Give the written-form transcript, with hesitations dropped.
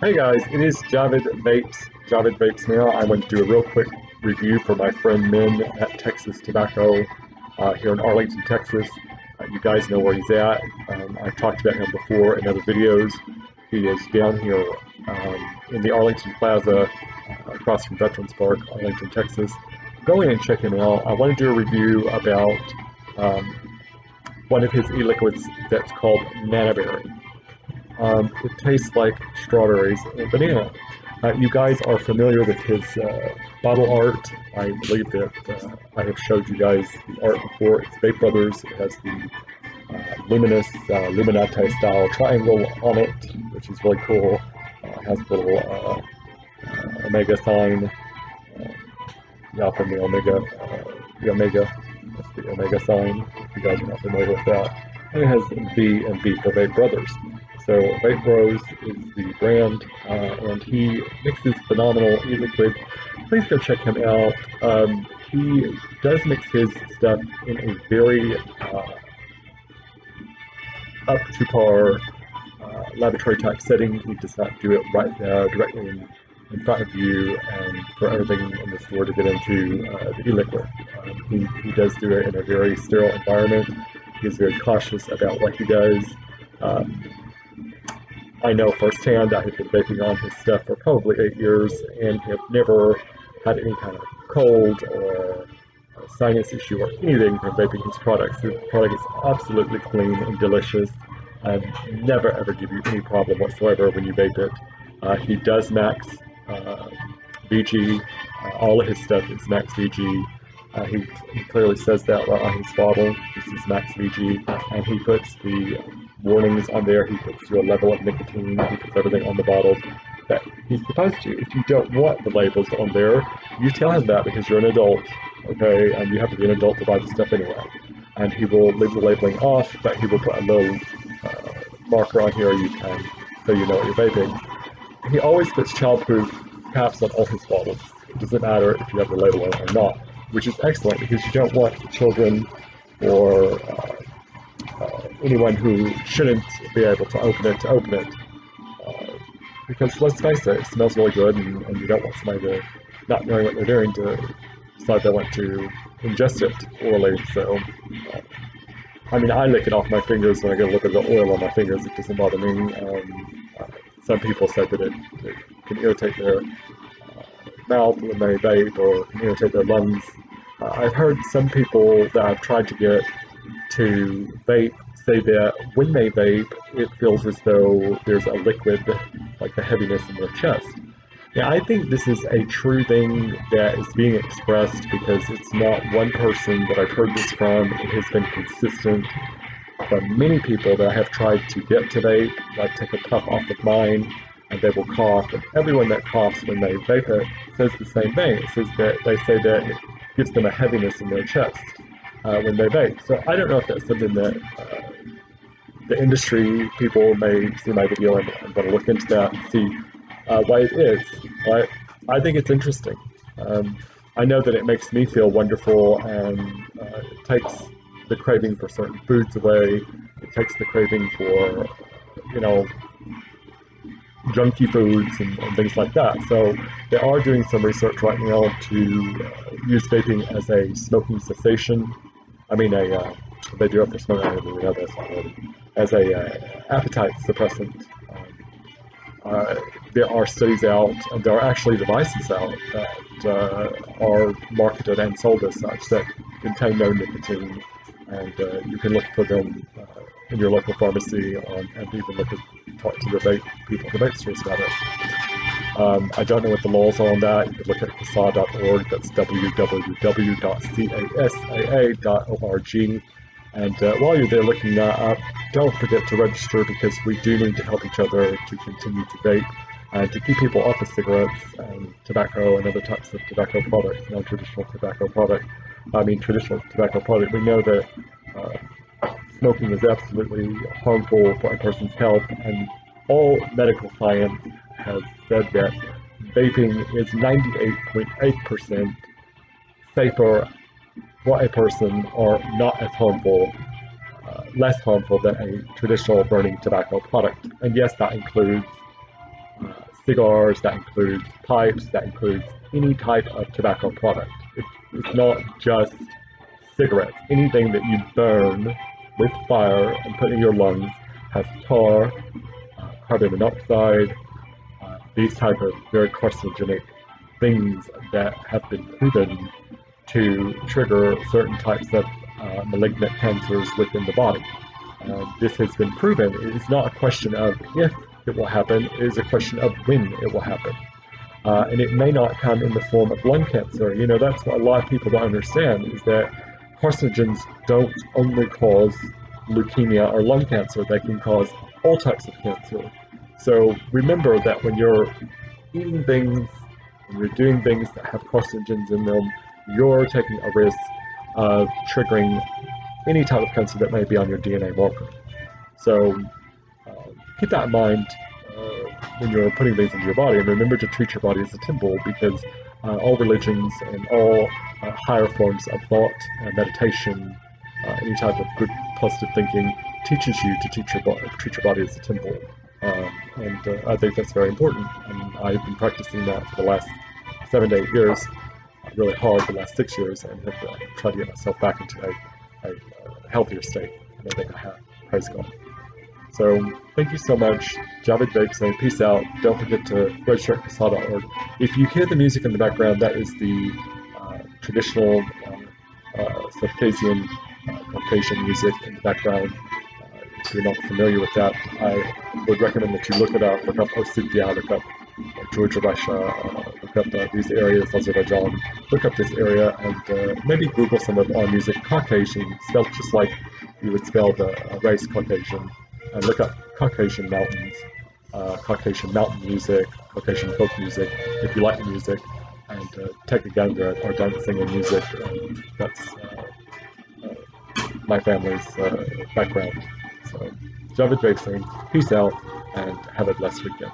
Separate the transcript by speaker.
Speaker 1: Hey guys, it is JavidVapesNow. I want to do a real quick review for my friend Min at Texas Tobacco here in Arlington, Texas. You guys know where he's at. I've talked about him before in other videos. He is down here in the Arlington Plaza across from Veterans Park, Arlington, Texas. Go in and check him out. I want to do a review about one of his e-liquids that's called NannaBerry. It tastes like strawberries and banana. You guys are familiar with his bottle art. I believe that I have showed you guys the art before. It's Vape Brothers. It has the luminous Illuminati style triangle on it, which is really cool. It has a little omega sign. From the omega, that's the omega sign, if you guys are not familiar with that. And it has V and B for Vape Brothers. So Vape Bros is the brand, and he mixes phenomenal e-liquid. Please go check him out. He does mix his stuff in a very up to par laboratory type setting. He does not do it right there directly in front of you and for everything in the store to get into the e-liquid. He does do it in a very sterile environment. He's very cautious about what he does. I know firsthand. I have been vaping on his stuff for probably 8 years and have never had any kind of cold or sinus issue or anything from vaping his products. The product is absolutely clean and delicious and never ever give you any problem whatsoever when you vape it. He does max VG. All of his stuff is max VG. He clearly says that right on his bottle. This is max VG, and he puts the warnings on there. He puts your level of nicotine. He puts everything on the bottle that he's supposed to. If you don't want the labels on there, you tell him that because you're an adult, okay? And you have to be an adult to buy the stuff anyway. And he will leave the labeling off, but he will put a little marker on here so you know what you're vaping. He always puts childproof caps on all his bottles. It doesn't matter if you have the label on it or not, which is excellent because you don't want children or anyone who shouldn't be able to open it. Because let's face it, it smells really good, and you don't want somebody to, not knowing what they're doing, to decide they want to ingest it orally. So, I mean, I lick it off my fingers when I get a little bit of the oil on my fingers. It doesn't bother me. Some people said that it can irritate their mouth when they vape, or can irritate their lungs. I've heard some people that I've tried to get to vape say that when they vape, it feels as though there's a liquid, like the heaviness in their chest. Now, I think this is a true thing that is being expressed because it's not one person that I've heard this from. It has been consistent from many people that I have tried to get to vape, like take a puff off of mine, and they will cough. And everyone that coughs when they vape it says the same thing. It says that they say that it gives them a heaviness in their chest when they vape. So I don't know if that's something that the industry people may see my video and I'm going to look into that and see why it is. But I think it's interesting. I know that it makes me feel wonderful, and it takes the craving for certain foods away. It takes the craving for, junky foods and things like that. So they are doing some research right now to use vaping as a smoking cessation. I mean, they do it for smoking. I didn't know this already. As a appetite suppressant. There are studies out, and there are actually devices out that are marketed and sold as such that contain no nicotine, and you can look for them in your local pharmacy, and even talk to the vape people at the vape stores about it. I don't know what the laws are on that. You could look at CASA.org. That's www.casaa.org. And while you're there looking that up, don't forget to register, because we do need to help each other to continue to vape and to keep people off of cigarettes and tobacco and other types of tobacco products, non-traditional tobacco product. Traditional tobacco product. We know that smoking is absolutely harmful for a person's health, and all medical science has said that vaping is 98.8% safer for a person, or not as harmful, less harmful than a traditional burning tobacco product. And yes, that includes cigars, that includes pipes, that includes any type of tobacco product. It's not just cigarettes. Anything that you burn with fire and put in your lungs has tar, carbon monoxide, these type of very carcinogenic things that have been proven to trigger certain types of malignant cancers within the body. This has been proven. It is not a question of if it will happen, it is a question of when it will happen. And it may not come in the form of lung cancer. You know, that's what a lot of people don't understand, is that carcinogens don't only cause leukemia or lung cancer, they can cause all types of cancer. So remember that when you're eating things, when you're doing things that have carcinogens in them, you're taking a risk of triggering any type of cancer that may be on your DNA marker. So keep that in mind when you're putting things into your body, and remember to treat your body as a temple, because all religions and all higher forms of thought and meditation, any type of good positive thinking, teaches you to treat your body as a temple. And I think that's very important, and I've been practicing that for the last 7 to 8 years, really hard the last 6 years, and have tried to get myself back into a healthier state, and I think I have. Praise God. So thank you so much. Javid Vape saying peace out. Don't forget to register at CASA.org. If you hear the music in the background, that is the traditional Circassian Caucasian music in the background. If you're not familiar with that, I would recommend that you look it up. Look up Ossetia, look up Georgia, Russia, look up these areas, Azerbaijan. Look up this area and maybe Google some of our music. Caucasian, spelled just like you would spell the race Caucasian. And look up Caucasian mountains, Caucasian mountain music, Caucasian folk music, if you like the music, and take a gander at our dancing and music. That's my family's background. So, Javid Vape saying peace out and have a blessed weekend.